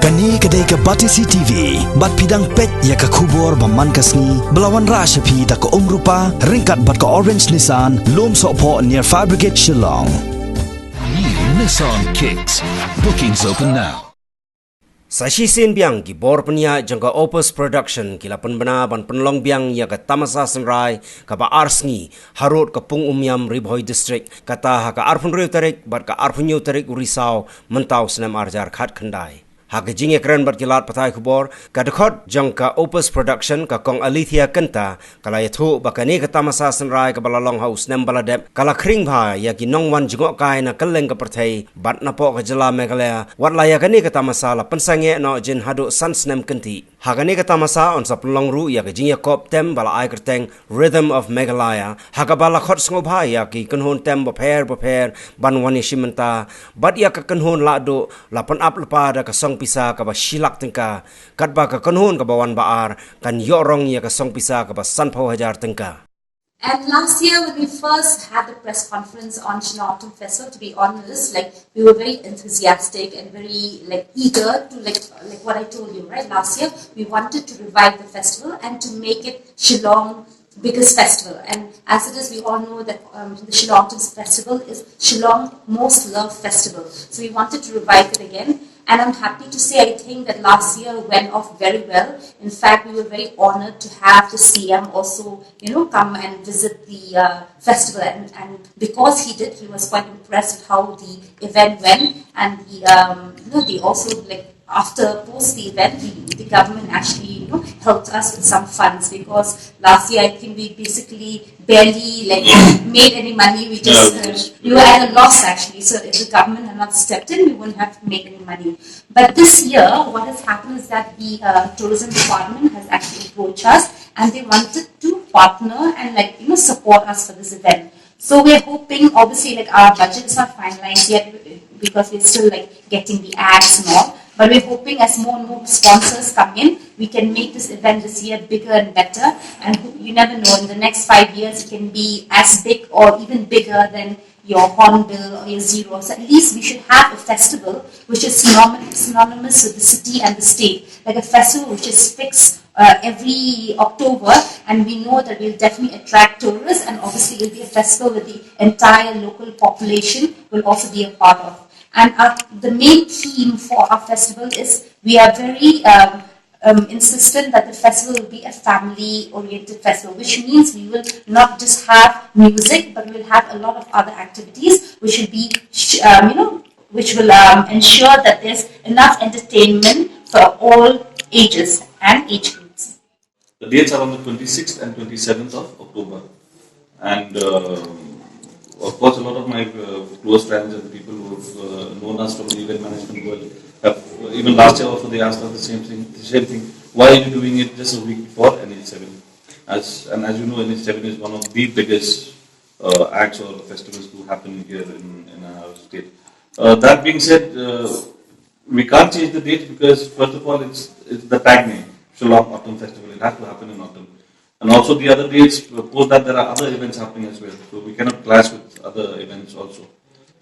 Kani kedai ke Batisi TV, bat pidang pet ya ke kubur baman kasni, belawan rasa pi da ke rupa, ringkat bat ke Orange Nissan, lom sokpo near Fire Brigade Shillong. New Nissan Kicks. Bookings open now. Sashi sin biang ki bor penia jangka Opus Production kila penbena ban penlong biang ya ke Tamasa Senrai ka ba Arsngi Harut ke Pung Umyam Ribhoi District kata ha ka Arpun Riu Tarik bat ka Arpun Yu Tarik Risau mentau senam arjar khat khandai. Hak jing ekran bat kilat patai kubor ka dekot jangka Opus Production ka kong Alithia Kenta kala yathu bakani ka Tamasa Senrai ka balalong haus nem baladep kala kring bha ya ki nongwan jingok kai na kaleng ka perthai bat na po ka jala Meghalaya wat la ya kani ka Tamasa la pensange no jin hadu sans nem kenti hakani ka Tamasa on sa pelong ru ya ka jing yakop tem bala ai kerteng Rhythm of Meghalaya haka bala khot sngo bha ya ki kanhon tem bapher ban wani shimenta bat ya ka kanhon la do la pan ap lepa da ka song pisa ka ba shilak tengka kat ba ka kanhun ka bawan baar kan yorong ya ka song pisa ka ba sanpho hajar tengka. And last year when we first had the press conference on Shillong Autumn Festival, to be honest, we were very enthusiastic and very eager to like what I told you, right? Last year we wanted to revive the festival and to make it Shillong biggest festival, and as it is, we all know that the Shillong Autumn Festival is Shillong most loved festival. So we wanted to revive it again. And I'm happy to say, I think that last year went off very well. In fact, we were very honored to have the CM also, come and visit the festival. And because he did, he was quite impressed with how the event went. And they also post the event, the government actually helped us with some funds, because last year I think we basically barely made any money. We just we were at a loss actually. So if the government had not stepped in, we wouldn't have made any money. But this year, what has happened is that the tourism department has actually approached us, and they wanted to partner and support us for this event. So we're hoping, obviously, our budget is not finalized yet because we're still getting the ads and all. But we're hoping as more and more sponsors come in, we can make this event this year bigger and better. And you never know, in the next 5 years, it can be as big or even bigger than your Hornbill or your Zero. So at least we should have a festival which is synonymous with the city and the state. Like a festival which is fixed every October, and we know that we'll definitely attract tourists, and obviously it'll be a festival with the entire local population will also be a part of. And the main theme for our festival is we are very insistent that the festival will be a family-oriented festival, which means we will not just have music, but we'll have a lot of other activities, which will be, which will ensure that there's enough entertainment for all ages and age groups. The dates are on the 26th and 27th of October, and of course, a lot of my close friends and people who have known us from the event management world have, even last year also they asked us the same thing. Why are you doing it just a week before NH7? As you know, NH7 is one of the biggest acts or festivals to happen here in our state. That being said, we can't change the date because first of all, it's the tag name, Shillong Autumn Festival. It has to happen in autumn. And also the other dates, post that there are other events happening as well. So we cannot clash with other events also.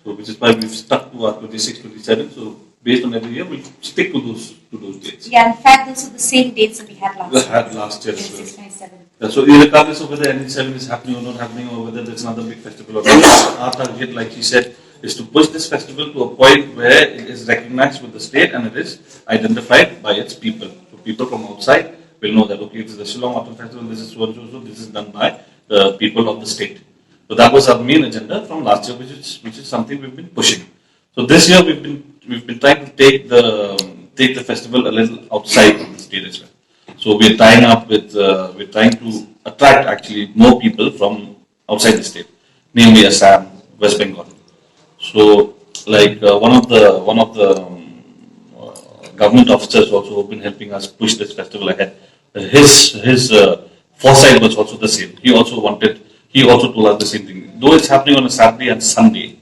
So which is why we've stuck to our 26, 27. So based on every year, we'll stick to those dates. Yeah, in fact, those are the same dates that we had last year. 26, 27. So regardless of whether NH7 is happening or not happening, or whether there's another big festival or not, our target, like he said, is to push this festival to a point where it is recognized with the state and it is identified by its people. So people from outside will know that, okay, this is the Shillong Autumn Festival, this is so and so, this is done by the people of the state. So that was our main agenda from last year, which is something we've been pushing. So this year we've been trying to take the festival a little outside of the state as well. So we're tying up with we're trying to attract actually more people from outside the state, namely Assam, West Bengal. So one of the government officers also have been helping us push this festival ahead. His foresight was also the same. He also told us the same thing. Though it's happening on a Saturday and Sunday,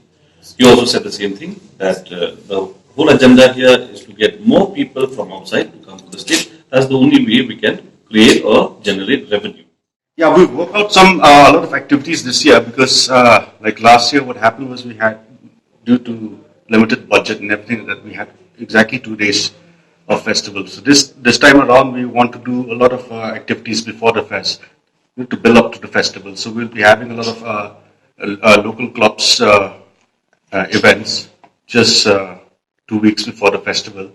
he also said the same thing, that the whole agenda here is to get more people from outside to come to the state. That's the only way we can create or generate revenue. Yeah, we worked out a lot of activities this year because last year what happened was we had, due to limited budget and everything, that we had exactly 2 days of festival. So this time around, we want to do a lot of activities before the fest to build up to the festival. So we'll be having a lot of local clubs events just 2 weeks before the festival,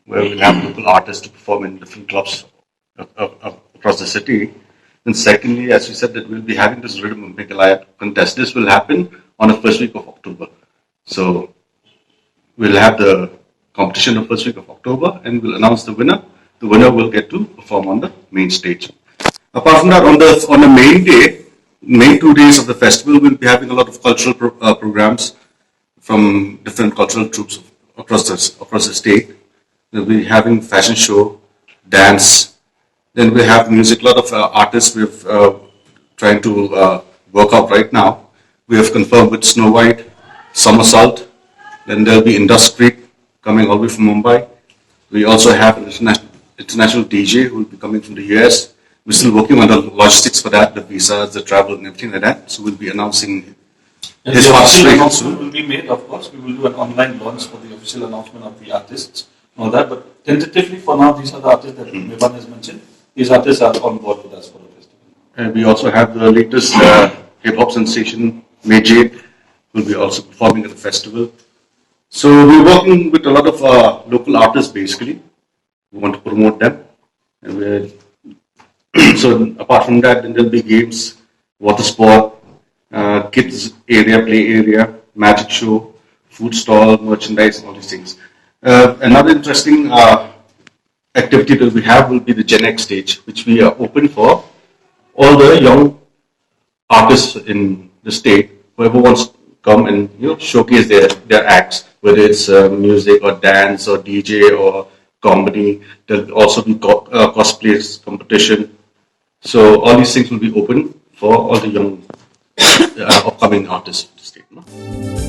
where we'll have local artists to perform in different clubs across the city. And secondly, as we said, that we'll be having this Rhythm of Meghalaya contest. This will happen on the first week of October. So we'll have the competition the first week of October, and we'll announce the winner. The winner will get to perform on the main stage. Apart from that, on the main day, main 2 days of the festival, we'll be having a lot of cultural programs from different cultural troupes across the state. We'll be having fashion show, dance. Then we have music. A lot of artists we've trying to work out right now. We have confirmed with Snow White, Somersault. Then there'll be Industry coming all the way from Mumbai. We also have an international DJ who will be coming from the US. We're still working on the logistics for that, the visas, the travel, and everything like that. So we'll be announcing his the artist official very announcement soon. will be made, of course. We will do an online launch for the official announcement of the artists and all that. But tentatively, for now, these are the artists that Mevan has mentioned. These artists are on board with us for the festival. And we also have the latest hip-hop sensation, Majid, who will be also performing at the festival. So we're working with a lot of local artists, basically. We want to promote them. And so apart from that, then there'll be games, water sport, kids area, play area, magic show, food stall, merchandise, all these things. Another interesting activity that we have will be the Gen X stage, which we are open for all the young artists in the state. Whoever wants to come and showcase their acts, whether it's music or dance or DJ or comedy. There'll also be cosplays competition. So all these things will be open for all the young upcoming artists in the state.